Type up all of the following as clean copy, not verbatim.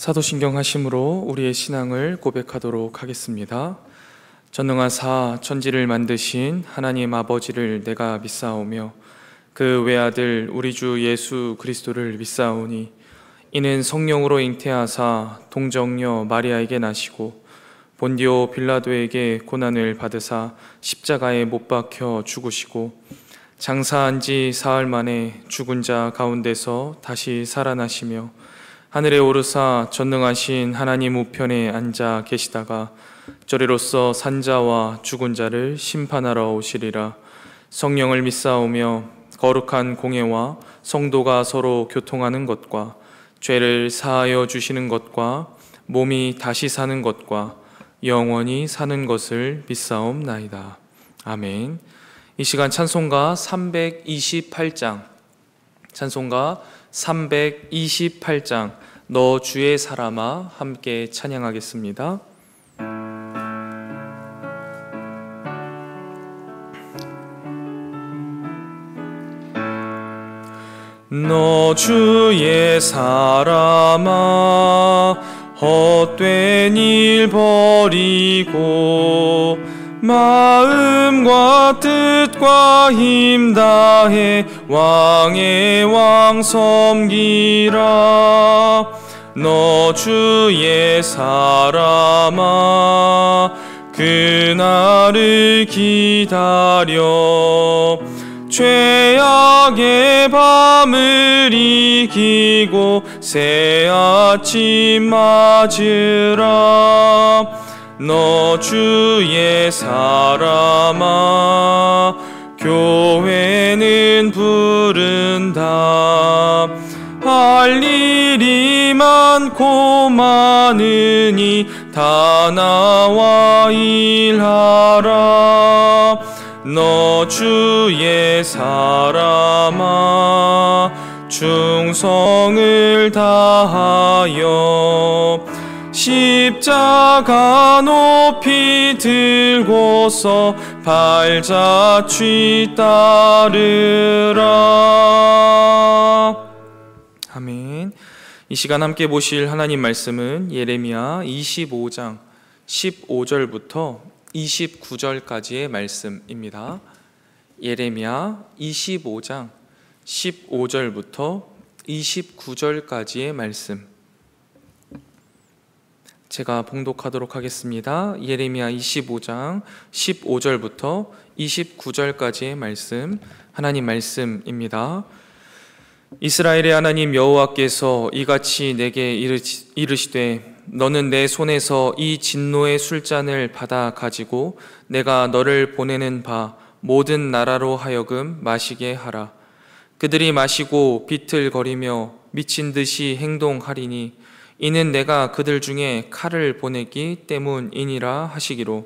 사도신경 하심으로 우리의 신앙을 고백하도록 하겠습니다. 전능하사 천지를 만드신 하나님 아버지를 내가 믿사오며 그 외아들 우리 주 예수 그리스도를 믿사오니 이는 성령으로 잉태하사 동정녀 마리아에게 나시고 본디오 빌라도에게 고난을 받으사 십자가에 못 박혀 죽으시고 장사한 지 사흘 만에 죽은 자 가운데서 다시 살아나시며 하늘에 오르사 전능하신 하나님 우편에 앉아 계시다가 저리로서 산자와 죽은 자를 심판하러 오시리라. 성령을 믿사오며 거룩한 공예와 성도가 서로 교통하는 것과 죄를 사하여 주시는 것과 몸이 다시 사는 것과 영원히 사는 것을 믿사옵나이다. 아멘. 이 시간 찬송가 328장, 찬송가 328장 너 주의 사람아 함께 찬양하겠습니다. 너 주의 사람아 헛된 일 버리고 마음과 뜻과 힘 다해 왕의 왕 섬기라. 너 주의 사람아 그날을 기다려 죄악의 밤을 이기고 새 아침 맞으라. 너 주의 사람아 교회는 부른다. 할 일이 많고 많으니 다 나와 일하라. 너 주의 사람아 충성을 다하여 십자가 높이 들고서 발자취 따르라. 아멘. 이 시간 함께 보실 하나님 말씀은 예레미야 25장 15절부터 29절까지의 말씀입니다. 예레미야 25장 15절부터 29절까지의 말씀, 제가 봉독하도록 하겠습니다. 예레미야 25장 15절부터 29절까지의 말씀, 하나님 말씀입니다. 이스라엘의 하나님 여호와께서 이같이 내게 이르시되 너는 내 손에서 이 진노의 술잔을 받아 가지고 내가 너를 보내는 바 모든 나라로 하여금 마시게 하라. 그들이 마시고 비틀거리며 미친 듯이 행동하리니 이는 내가 그들 중에 칼을 보내기 때문이니라 하시기로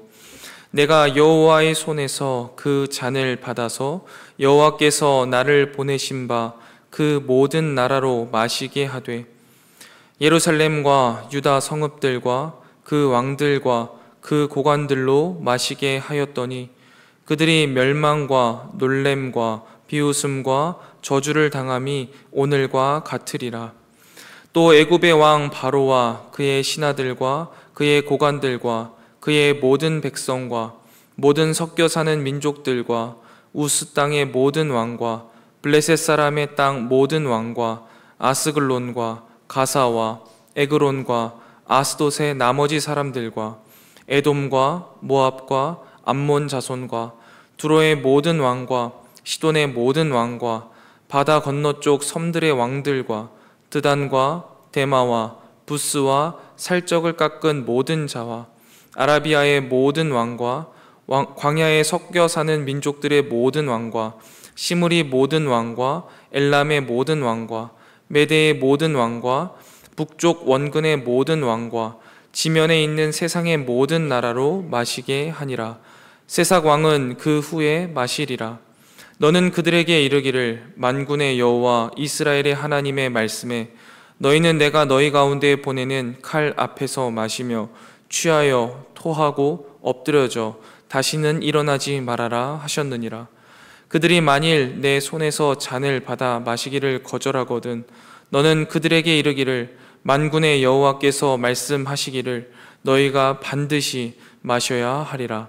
내가 여호와의 손에서 그 잔을 받아서 여호와께서 나를 보내신 바 그 모든 나라로 마시게 하되 예루살렘과 유다 성읍들과 그 왕들과 그 고관들로 마시게 하였더니 그들이 멸망과 놀램과 비웃음과 저주를 당함이 오늘과 같으리라. 또 애굽의 왕 바로와 그의 신하들과 그의 고관들과 그의 모든 백성과 모든 섞여 사는 민족들과 우스 땅의 모든 왕과 블레셋 사람의 땅 모든 왕과 아스글론과 가사와 에그론과 아스돗의 나머지 사람들과 에돔과 모압과 암몬 자손과 두로의 모든 왕과 시돈의 모든 왕과 바다 건너쪽 섬들의 왕들과 드단과 데마와 부스와 살적을 깎은 모든 자와 아라비아의 모든 왕과 광야에 섞여 사는 민족들의 모든 왕과 시므리 모든 왕과 엘람의 모든 왕과 메대의 모든 왕과 북쪽 원근의 모든 왕과 지면에 있는 세상의 모든 나라로 마시게 하니라. 세상 왕은 그 후에 마시리라. 너는 그들에게 이르기를 만군의 여호와 이스라엘의 하나님의 말씀에 너희는 내가 너희 가운데 보내는 칼 앞에서 마시며 취하여 토하고 엎드려져 다시는 일어나지 말아라 하셨느니라. 그들이 만일 내 손에서 잔을 받아 마시기를 거절하거든 너는 그들에게 이르기를 만군의 여호와께서 말씀하시기를 너희가 반드시 마셔야 하리라.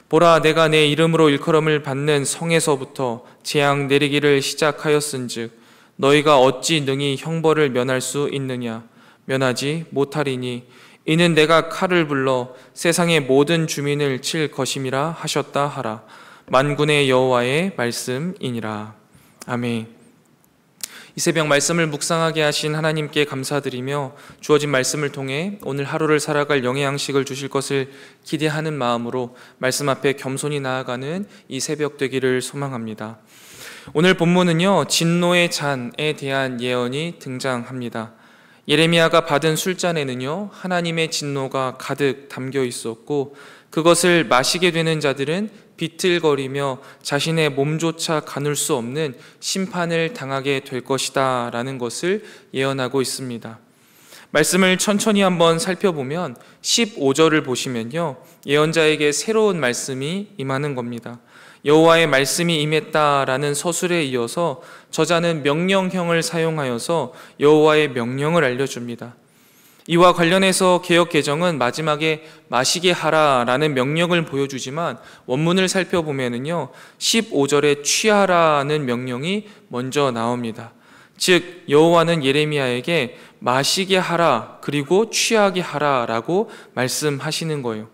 보라, 내가 내 이름으로 일컬음을 받는 성에서부터 재앙 내리기를 시작하였은즉 너희가 어찌 능히 형벌을 면할 수 있느냐? 면하지 못하리니 이는 내가 칼을 불러 세상의 모든 주민을 칠 것임이라 하셨다 하라. 만군의 여호와의 말씀이니라. 아멘. 이 새벽 말씀을 묵상하게 하신 하나님께 감사드리며 주어진 말씀을 통해 오늘 하루를 살아갈 영의 양식을 주실 것을 기대하는 마음으로 말씀 앞에 겸손히 나아가는 이 새벽 되기를 소망합니다. 오늘 본문은요, 진노의 잔에 대한 예언이 등장합니다. 예레미야가 받은 술잔에는요, 하나님의 진노가 가득 담겨 있었고 그것을 마시게 되는 자들은 비틀거리며 자신의 몸조차 가눌 수 없는 심판을 당하게 될 것이다 라는 것을 예언하고 있습니다. 말씀을 천천히 한번 살펴보면 15절을 보시면요, 예언자에게 새로운 말씀이 임하는 겁니다. 여호와의 말씀이 임했다라는 서술에 이어서 저자는 명령형을 사용하여서 여호와의 명령을 알려줍니다. 이와 관련해서 개역개정은 마지막에 마시게 하라라는 명령을 보여주지만 원문을 살펴보면은요, 15절에 취하라는 명령이 먼저 나옵니다. 즉 여호와는 예레미야에게 마시게 하라 그리고 취하게 하라라고 말씀하시는 거예요.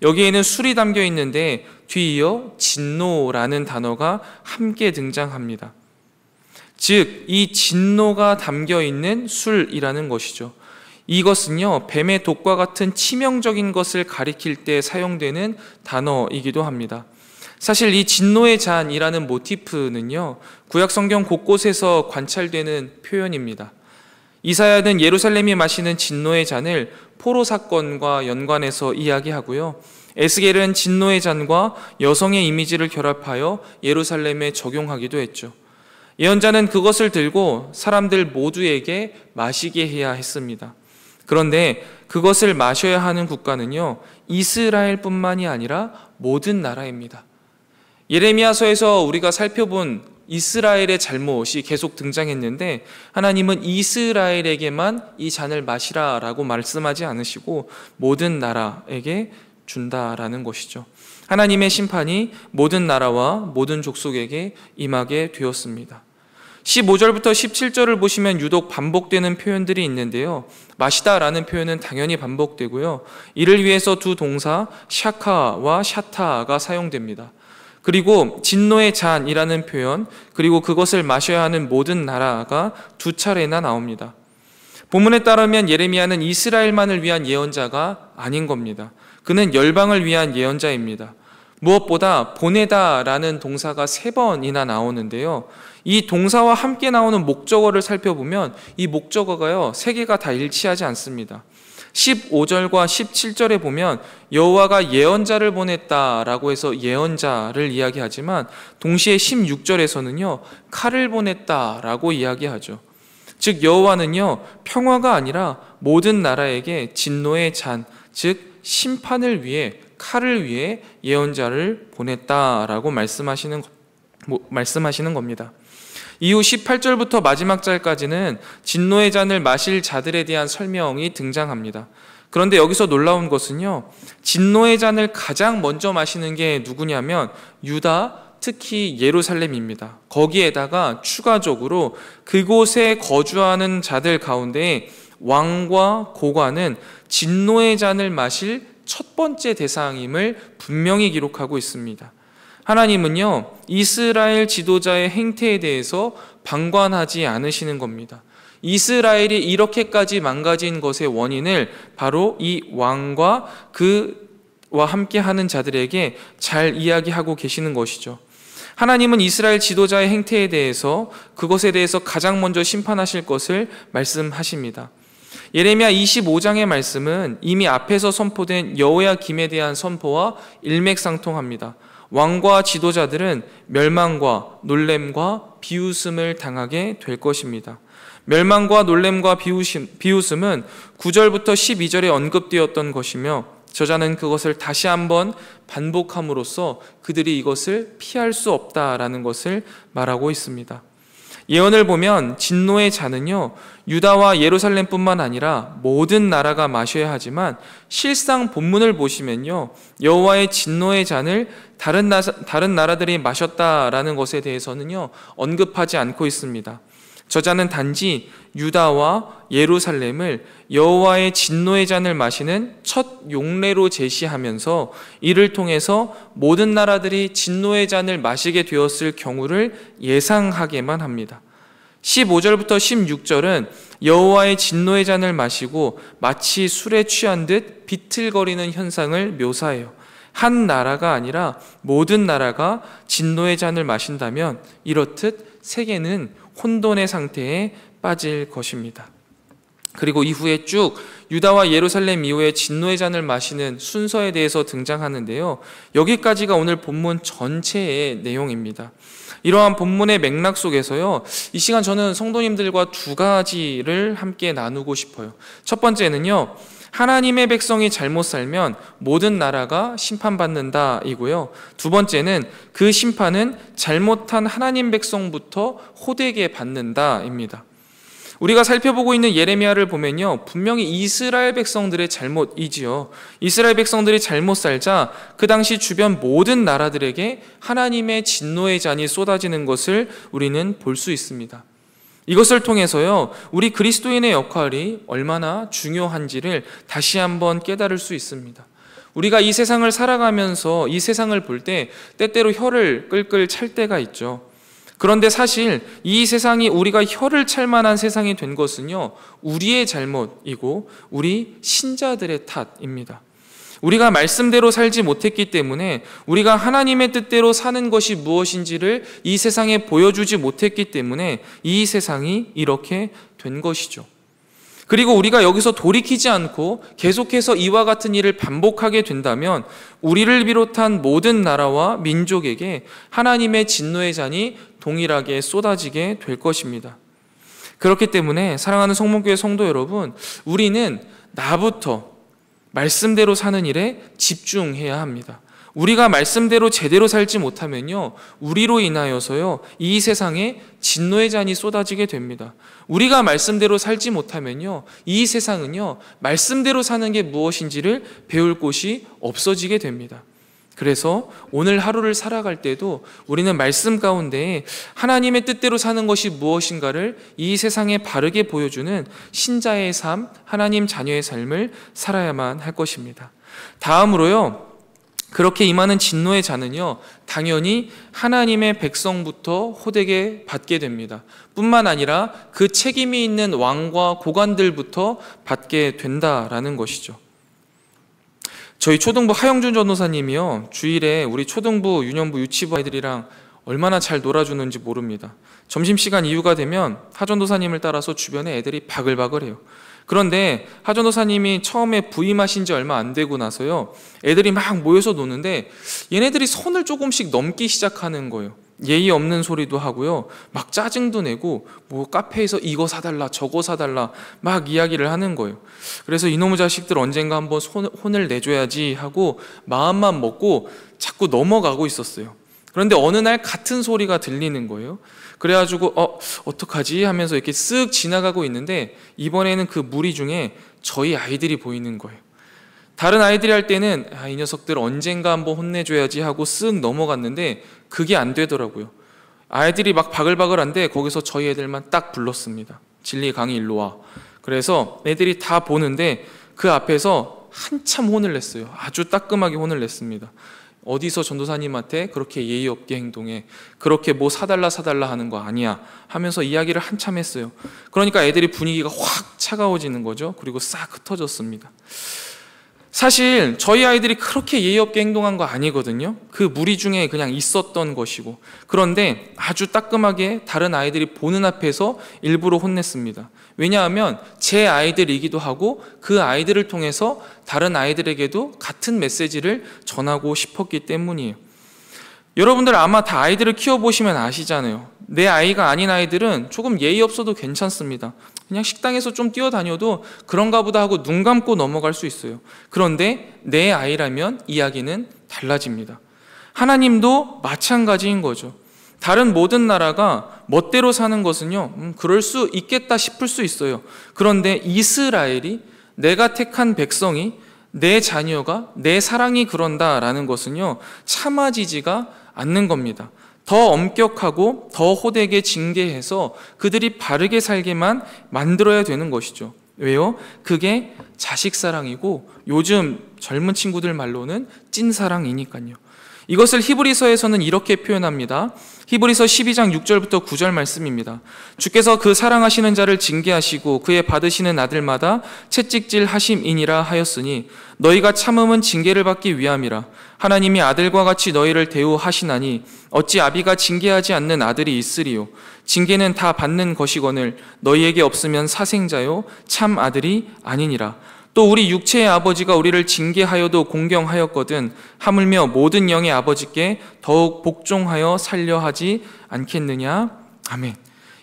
여기에는 술이 담겨 있는데 뒤이어 진노라는 단어가 함께 등장합니다. 즉 이 진노가 담겨 있는 술이라는 것이죠. 이것은요, 뱀의 독과 같은 치명적인 것을 가리킬 때 사용되는 단어이기도 합니다. 사실 이 진노의 잔이라는 모티프는요, 구약 성경 곳곳에서 관찰되는 표현입니다. 이사야는 예루살렘이 마시는 진노의 잔을 포로 사건과 연관해서 이야기하고요, 에스겔은 진노의 잔과 여성의 이미지를 결합하여 예루살렘에 적용하기도 했죠. 예언자는 그것을 들고 사람들 모두에게 마시게 해야 했습니다. 그런데 그것을 마셔야 하는 국가는요, 이스라엘뿐만이 아니라 모든 나라입니다. 예레미야서에서 우리가 살펴본 이스라엘의 잘못이 계속 등장했는데 하나님은 이스라엘에게만 이 잔을 마시라라고 말씀하지 않으시고 모든 나라에게 준다라는 것이죠. 하나님의 심판이 모든 나라와 모든 족속에게 임하게 되었습니다. 15절부터 17절을 보시면 유독 반복되는 표현들이 있는데요, 마시다라는 표현은 당연히 반복되고요, 이를 위해서 두 동사 샤카와 샤타가 사용됩니다. 그리고 진노의 잔이라는 표현, 그리고 그것을 마셔야 하는 모든 나라가 두 차례나 나옵니다. 본문에 따르면 예레미야는 이스라엘만을 위한 예언자가 아닌 겁니다. 그는 열방을 위한 예언자입니다. 무엇보다 보내다라는 동사가 3번이나 나오는데요, 이 동사와 함께 나오는 목적어를 살펴보면 이 목적어가요, 3개가 다 일치하지 않습니다. 15절과 17절에 보면 여호와가 예언자를 보냈다라고 해서 예언자를 이야기하지만 동시에 16절에서는요, 칼을 보냈다라고 이야기하죠. 즉 여호와는요, 평화가 아니라 모든 나라에게 진노의 잔, 즉 심판을 위해, 칼을 위해 예언자를 보냈다라고 말씀하시는 겁니다. 이후 18절부터 마지막 절까지는 진노의 잔을 마실 자들에 대한 설명이 등장합니다. 그런데 여기서 놀라운 것은요, 진노의 잔을 가장 먼저 마시는 게 누구냐면 유다, 특히 예루살렘입니다. 거기에다가 추가적으로 그곳에 거주하는 자들 가운데 왕과 고관은 진노의 잔을 마실 첫 번째 대상임을 분명히 기록하고 있습니다. 하나님은요, 이스라엘 지도자의 행태에 대해서 방관하지 않으시는 겁니다. 이스라엘이 이렇게까지 망가진 것의 원인을 바로 이 왕과 그와 함께하는 자들에게 잘 이야기하고 계시는 것이죠. 하나님은 이스라엘 지도자의 행태에 대해서, 그것에 대해서 가장 먼저 심판하실 것을 말씀하십니다. 예레미야 25장의 말씀은 이미 앞에서 선포된 여호야김에 대한 선포와 일맥상통합니다. 왕과 지도자들은 멸망과 놀램과 비웃음을 당하게 될 것입니다. 멸망과 놀램과 비웃음은 9절부터 12절에 언급되었던 것이며 저자는 그것을 다시 한번 반복함으로써 그들이 이것을 피할 수 없다라는 것을 말하고 있습니다. 예언을 보면 진노의 잔은요, 유다와 예루살렘뿐만 아니라 모든 나라가 마셔야 하지만 실상 본문을 보시면요, 여호와의 진노의 잔을 다른 나라들이 마셨다라는 것에 대해서는요, 언급하지 않고 있습니다. 저자는 단지 유다와 예루살렘을 여호와의 진노의 잔을 마시는 첫 용례로 제시하면서 이를 통해서 모든 나라들이 진노의 잔을 마시게 되었을 경우를 예상하게만 합니다. 15절부터 16절은 여호와의 진노의 잔을 마시고 마치 술에 취한 듯 비틀거리는 현상을 묘사해요. 한 나라가 아니라 모든 나라가 진노의 잔을 마신다면 이렇듯 세계는 혼돈의 상태에 빠질 것입니다. 그리고 이후에 쭉 유다와 예루살렘 이후에 진노의 잔을 마시는 순서에 대해서 등장하는데요, 여기까지가 오늘 본문 전체의 내용입니다. 이러한 본문의 맥락 속에서요, 이 시간 저는 성도님들과 두 가지를 함께 나누고 싶어요. 첫 번째는요, 하나님의 백성이 잘못 살면 모든 나라가 심판받는다 이고요, 두 번째는 그 심판은 잘못한 하나님 백성부터 호되게 받는다 입니다. 우리가 살펴보고 있는 예레미야를 보면요, 분명히 이스라엘 백성들의 잘못이지요. 이스라엘 백성들이 잘못 살자 그 당시 주변 모든 나라들에게 하나님의 진노의 잔이 쏟아지는 것을 우리는 볼 수 있습니다. 이것을 통해서요, 우리 그리스도인의 역할이 얼마나 중요한지를 다시 한번 깨달을 수 있습니다. 우리가 이 세상을 살아가면서 이 세상을 볼 때 때때로 혀를 끌끌 찰 때가 있죠. 그런데 사실 이 세상이 우리가 혀를 찰 만한 세상이 된 것은요, 우리의 잘못이고 우리 신자들의 탓입니다. 우리가 말씀대로 살지 못했기 때문에, 우리가 하나님의 뜻대로 사는 것이 무엇인지를 이 세상에 보여주지 못했기 때문에 이 세상이 이렇게 된 것이죠. 그리고 우리가 여기서 돌이키지 않고 계속해서 이와 같은 일을 반복하게 된다면 우리를 비롯한 모든 나라와 민족에게 하나님의 진노의 잔이 동일하게 쏟아지게 될 것입니다. 그렇기 때문에 사랑하는 성문교회 성도 여러분, 우리는 나부터 말씀대로 사는 일에 집중해야 합니다. 우리가 말씀대로 제대로 살지 못하면요, 우리로 인하여서요, 이 세상에 진노의 잔이 쏟아지게 됩니다. 우리가 말씀대로 살지 못하면요, 이 세상은요, 말씀대로 사는 게 무엇인지를 배울 곳이 없어지게 됩니다. 그래서 오늘 하루를 살아갈 때도 우리는 말씀 가운데 하나님의 뜻대로 사는 것이 무엇인가를 이 세상에 바르게 보여주는 신자의 삶, 하나님 자녀의 삶을 살아야만 할 것입니다. 다음으로요, 그렇게 임하는 진노의 잔은요, 당연히 하나님의 백성부터 호되게 받게 됩니다. 뿐만 아니라 그 책임이 있는 왕과 고관들부터 받게 된다라는 것이죠. 저희 초등부 하영준 전도사님이요, 주일에 우리 초등부, 유년부, 유치부 아이들이랑 얼마나 잘 놀아주는지 모릅니다. 점심시간 이후가 되면 하전도사님을 따라서 주변에 애들이 바글바글해요. 그런데 하전도사님이 처음에 부임하신 지 얼마 안 되고 나서요, 애들이 막 모여서 노는데 얘네들이 선을 조금씩 넘기 시작하는 거예요. 예의 없는 소리도 하고요, 막 짜증도 내고 뭐 카페에서 이거 사달라 저거 사달라 막 이야기를 하는 거예요. 그래서 이놈의 자식들 언젠가 한번 혼을 내줘야지 하고 마음만 먹고 자꾸 넘어가고 있었어요. 그런데 어느 날 같은 소리가 들리는 거예요. 그래가지고 어떡하지 하면서 이렇게 쓱 지나가고 있는데 이번에는 그 무리 중에 저희 아이들이 보이는 거예요. 다른 아이들이 할 때는 이 녀석들 언젠가 한번 혼내줘야지 하고 쓱 넘어갔는데 그게 안 되더라고요. 아이들이 막 바글바글한데 거기서 저희 애들만 딱 불렀습니다. 진리 강의 일로 와. 그래서 애들이 다 보는데 그 앞에서 한참 혼을 냈어요. 아주 따끔하게 혼을 냈습니다. 어디서 전도사님한테 그렇게 예의 없게 행동해, 그렇게 뭐 사달라 하는 거 아니야 하면서 이야기를 한참 했어요. 그러니까 애들이 분위기가 확 차가워지는 거죠. 그리고 싹 흩어졌습니다. 사실 저희 아이들이 그렇게 예의 없게 행동한 거 아니거든요. 그 무리 중에 그냥 있었던 것이고, 그런데 아주 따끔하게 다른 아이들이 보는 앞에서 일부러 혼냈습니다. 왜냐하면 제 아이들이기도 하고 그 아이들을 통해서 다른 아이들에게도 같은 메시지를 전하고 싶었기 때문이에요. 여러분들 아마 다 아이들을 키워보시면 아시잖아요. 내 아이가 아닌 아이들은 조금 예의 없어도 괜찮습니다. 그냥 식당에서 좀 뛰어다녀도 그런가 보다 하고 눈 감고 넘어갈 수 있어요. 그런데 내 아이라면 이야기는 달라집니다. 하나님도 마찬가지인 거죠. 다른 모든 나라가 멋대로 사는 것은요, 그럴 수 있겠다 싶을 수 있어요. 그런데 이스라엘이, 내가 택한 백성이, 내 자녀가, 내 사랑이 그런다라는 것은요, 참아지지가 않는 겁니다. 더 엄격하고 더 호되게 징계해서 그들이 바르게 살게만 만들어야 되는 것이죠. 왜요? 그게 자식 사랑이고 요즘 젊은 친구들 말로는 찐사랑이니까요. 이것을 히브리서에서는 이렇게 표현합니다. 히브리서 12장 6절부터 9절 말씀입니다. 주께서 그 사랑하시는 자를 징계하시고 그의 받으시는 아들마다 채찍질 하심이니라 하였으니 너희가 참음은 징계를 받기 위함이라. 하나님이 아들과 같이 너희를 대우하시나니 어찌 아비가 징계하지 않는 아들이 있으리요. 징계는 다 받는 것이거늘 너희에게 없으면 사생자요 참 아들이 아니니라. 또 우리 육체의 아버지가 우리를 징계하여도 공경하였거든 하물며 모든 영의 아버지께 더욱 복종하여 살려 하지 않겠느냐. 아멘.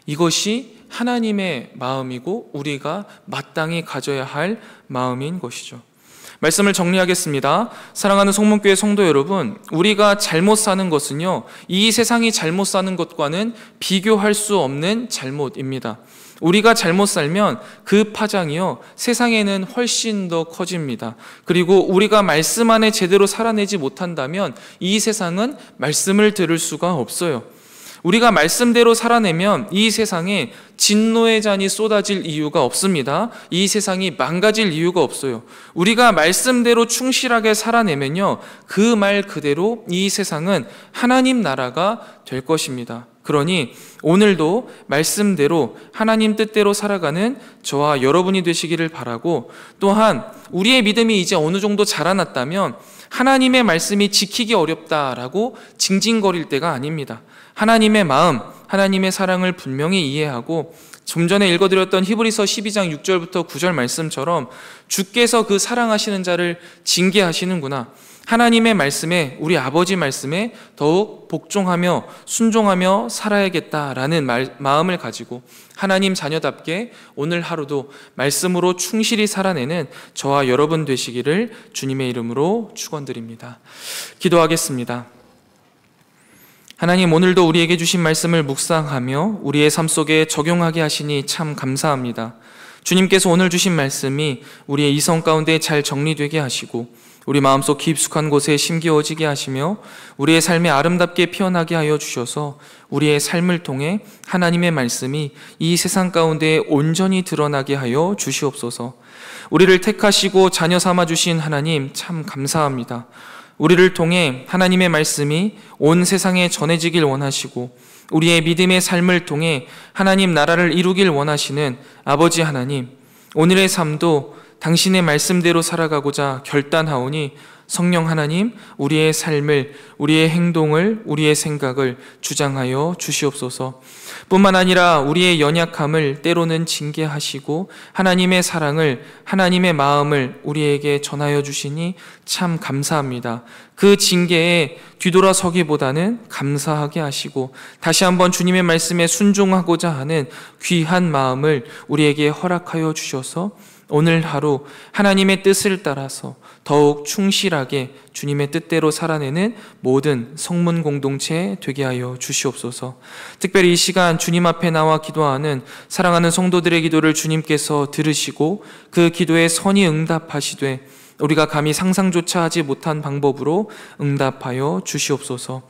이것이 하나님의 마음이고 우리가 마땅히 가져야 할 마음인 것이죠. 말씀을 정리하겠습니다. 사랑하는 성문교회 성도 여러분, 우리가 잘못 사는 것은요, 이 세상이 잘못 사는 것과는 비교할 수 없는 잘못입니다. 우리가 잘못 살면 그 파장이요, 세상에는 훨씬 더 커집니다. 그리고 우리가 말씀 안에 제대로 살아내지 못한다면 이 세상은 말씀을 들을 수가 없어요. 우리가 말씀대로 살아내면 이 세상에 진노의 잔이 쏟아질 이유가 없습니다. 이 세상이 망가질 이유가 없어요. 우리가 말씀대로 충실하게 살아내면요, 그 말 그대로 이 세상은 하나님 나라가 될 것입니다. 그러니 오늘도 말씀대로 하나님 뜻대로 살아가는 저와 여러분이 되시기를 바라고, 또한 우리의 믿음이 이제 어느 정도 자라났다면 하나님의 말씀이 지키기 어렵다라고 징징거릴 때가 아닙니다. 하나님의 마음, 하나님의 사랑을 분명히 이해하고, 좀 전에 읽어드렸던 히브리서 12장 6절부터 9절 말씀처럼 주께서 그 사랑하시는 자를 징계하시는구나, 하나님의 말씀에, 우리 아버지 말씀에 더욱 복종하며 순종하며 살아야겠다라는 마음을 가지고 하나님 자녀답게 오늘 하루도 말씀으로 충실히 살아내는 저와 여러분 되시기를 주님의 이름으로 축원드립니다. 기도하겠습니다. 하나님, 오늘도 우리에게 주신 말씀을 묵상하며 우리의 삶 속에 적용하게 하시니 참 감사합니다. 주님께서 오늘 주신 말씀이 우리의 이성 가운데 잘 정리되게 하시고 우리 마음속 깊숙한 곳에 심기어지게 하시며 우리의 삶에 아름답게 피어나게 하여 주셔서 우리의 삶을 통해 하나님의 말씀이 이 세상 가운데 온전히 드러나게 하여 주시옵소서. 우리를 택하시고 자녀 삼아 주신 하나님 참 감사합니다. 우리를 통해 하나님의 말씀이 온 세상에 전해지길 원하시고 우리의 믿음의 삶을 통해 하나님 나라를 이루길 원하시는 아버지 하나님, 오늘의 삶도 당신의 말씀대로 살아가고자 결단하오니 성령 하나님, 우리의 삶을, 우리의 행동을, 우리의 생각을 주장하여 주시옵소서. 뿐만 아니라 우리의 연약함을 때로는 징계하시고 하나님의 사랑을, 하나님의 마음을 우리에게 전하여 주시니 참 감사합니다. 그 징계에 뒤돌아서기보다는 감사하게 하시고 다시 한번 주님의 말씀에 순종하고자 하는 귀한 마음을 우리에게 허락하여 주셔서 오늘 하루 하나님의 뜻을 따라서 더욱 충실하게 주님의 뜻대로 살아내는 모든 성문 공동체 되게 하여 주시옵소서. 특별히 이 시간 주님 앞에 나와 기도하는 사랑하는 성도들의 기도를 주님께서 들으시고 그 기도에 선히 응답하시되 우리가 감히 상상조차 하지 못한 방법으로 응답하여 주시옵소서.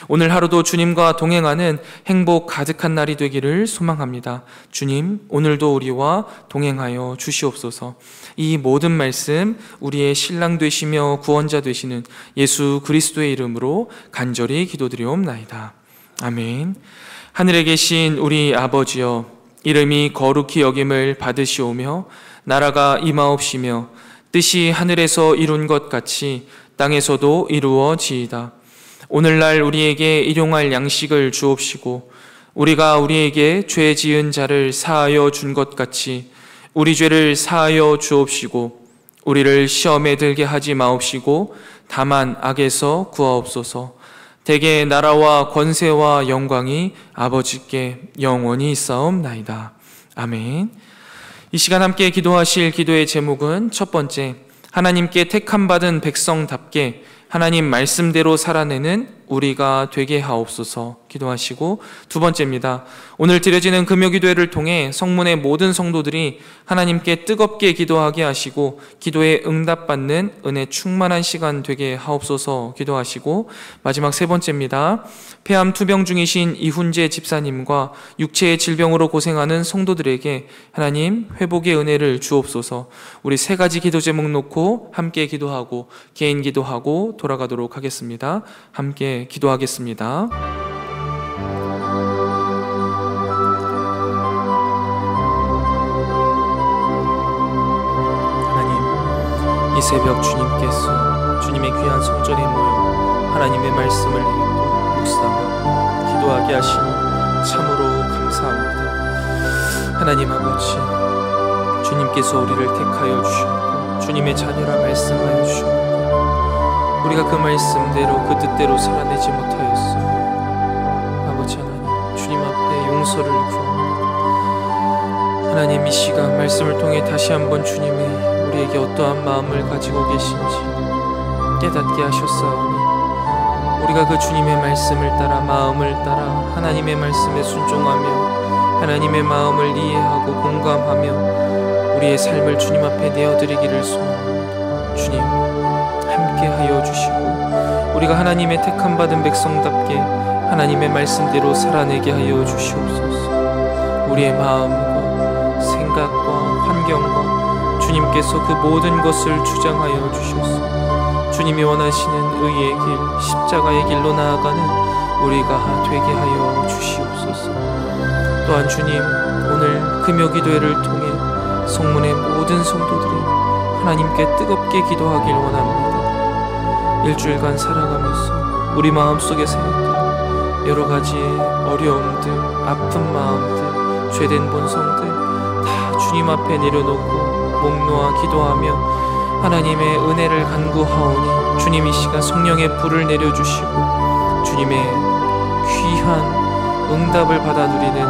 오늘 하루도 주님과 동행하는 행복 가득한 날이 되기를 소망합니다. 주님, 오늘도 우리와 동행하여 주시옵소서. 이 모든 말씀 우리의 신랑 되시며 구원자 되시는 예수 그리스도의 이름으로 간절히 기도드리옵나이다. 아멘. 하늘에 계신 우리 아버지여, 이름이 거룩히 여김을 받으시오며 나라가 임하옵시며 뜻이 하늘에서 이룬 것 같이 땅에서도 이루어지이다. 오늘날 우리에게 일용할 양식을 주옵시고 우리가 우리에게 죄 지은 자를 사하여 준 것 같이 우리 죄를 사하여 주옵시고 우리를 시험에 들게 하지 마옵시고 다만 악에서 구하옵소서. 대개 나라와 권세와 영광이 아버지께 영원히 있사옵나이다. 아멘. 이 시간 함께 기도하실 기도의 제목은 첫 번째, 하나님께 택함받은 백성답게 하나님 말씀대로 살아내는 우리가 되게 하옵소서 기도하시고, 두 번째입니다. 오늘 드려지는 금요기도회를 통해 성문의 모든 성도들이 하나님께 뜨겁게 기도하게 하시고 기도에 응답받는 은혜 충만한 시간 되게 하옵소서 기도하시고, 마지막 세 번째입니다. 폐암 투병 중이신 이훈재 집사님과 육체의 질병으로 고생하는 성도들에게 하나님 회복의 은혜를 주옵소서. 우리 세 가지 기도 제목 놓고 함께 기도하고 개인 기도하고 돌아가도록 하겠습니다. 함께 기도하겠습니다. 하나님, 이 새벽 주님께서 주님의 귀한 성전에 모여 하나님의 말씀을 읽고 묵상하고 기도하게 하시니 참으로 감사합니다. 하나님 아버지, 주님께서 우리를 택하여 주셨고 주님의 자녀라 말씀하여 주셨고 우리가 그 말씀대로 그 뜻대로 살아내지 못하였어요. 아버지 하나님, 주님 앞에 용서를 구합니다. 하나님, 이 시간 말씀을 통해 다시 한번 주님이 우리에게 어떠한 마음을 가지고 계신지 깨닫게 하셨사오니 우리가 그 주님의 말씀을 따라 마음을 따라 하나님의 말씀에 순종하며 하나님의 마음을 이해하고 공감하며 우리의 삶을 주님 앞에 내어드리기를 소원합니다. 주님, 함께하여 주시고 우리가 하나님의 택함받은 백성답게 하나님의 말씀대로 살아내게 하여 주시옵소서. 우리의 마음과 생각과 환경과 주님께서 그 모든 것을 주장하여 주셔서 주님이 원하시는 의의 길, 십자가의 길로 나아가는 우리가 되게 하여 주시옵소서. 또한 주님, 오늘 금요기도회를 통해 성문의 모든 성도들이 하나님께 뜨겁게 기도하길 원합니다. 일주일간 살아가면서 우리 마음속에 생겼던 여러 가지의 어려움들, 아픈 마음들, 죄된 본성들 다 주님 앞에 내려놓고 목 놓아 기도하며 하나님의 은혜를 간구하오니 주님 이 시간 성령의 불을 내려주시고 주님의 귀한 응답을 받아 누리는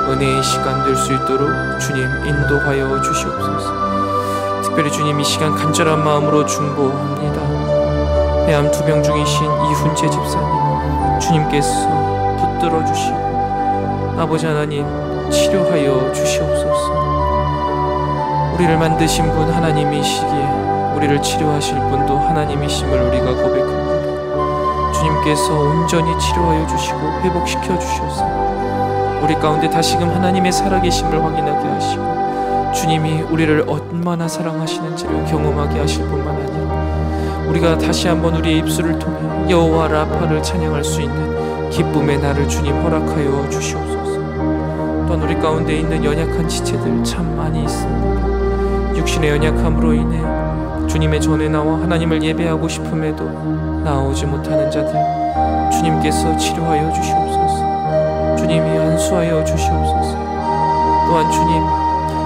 은혜의 시간 될 수 있도록 주님 인도하여 주시옵소서. 특별히 주님 이 시간 간절한 마음으로 중보합니다. 폐암 투병 중이신 이훈재 집사님, 주님께서 붙들어 주시고 아버지 하나님 치료하여 주시옵소서. 우리를 만드신 분 하나님이시기에 우리를 치료하실 분도 하나님이심을 우리가 고백합니다. 주님께서 온전히 치료하여 주시고 회복시켜 주셔서 우리 가운데 다시금 하나님의 살아계심을 확인하게 하시고 주님이 우리를 얼마나 사랑하시는지를 경험하게 하실 뿐만 아니라 우리가 다시 한번 우리의 입술을 통해 여호와 라파를 찬양할 수 있는 기쁨의 날을 주님 허락하여 주시옵소서. 또한 우리 가운데 있는 연약한 지체들 참 많이 있습니다. 육신의 연약함으로 인해 주님의 전에 나와 하나님을 예배하고 싶음에도 나오지 못하는 자들 주님께서 치료하여 주시옵소서. 주님이 안수하여 주시옵소서. 또한 주님,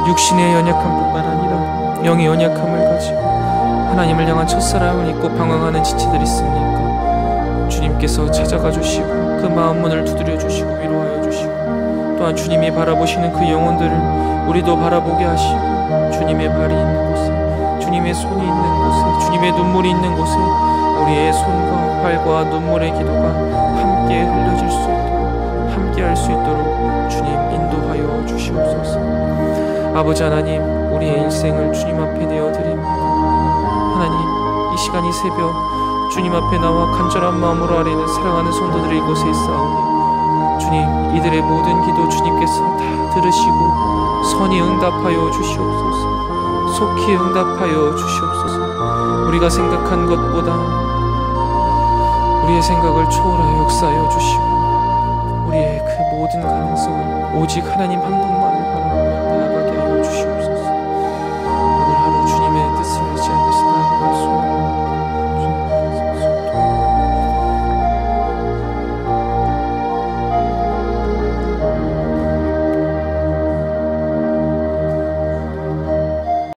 육신의 연약함뿐만 아니라 영의 연약함을 가지고 하나님을 향한 첫사랑을 잊고 방황하는 지체들이 있습니까? 주님께서 찾아가 주시고 그 마음 문을 두드려 주시고 위로하여 주시고 또한 주님이 바라보시는 그 영혼들을 우리도 바라보게 하시고 주님의 발이 있는 곳에, 주님의 손이 있는 곳에, 주님의 눈물이 있는 곳에 우리의 손과 발과 눈물의 기도가 함께 흘려질 수 있도록, 함께 할 수 있도록 주님 인도하여 주시옵소서. 아버지 하나님, 우리의 일생을 주님 앞에 내어드립니다. 하나님, 이 시간 이 새벽 주님 앞에 나와 간절한 마음으로 아뢰는 사랑하는 성도들이 이곳에 있사오니 주님, 이들의 모든 기도 주님께서 다 들으시고 선히 응답하여 주시옵소서. 속히 응답하여 주시옵소서. 우리가 생각한 것보다 우리의 생각을 초월하여 역사하여 주시고 우리의 그 모든 가능성을 오직 하나님 한 분만을 바라보며 나아가게 하여 주시옵소서.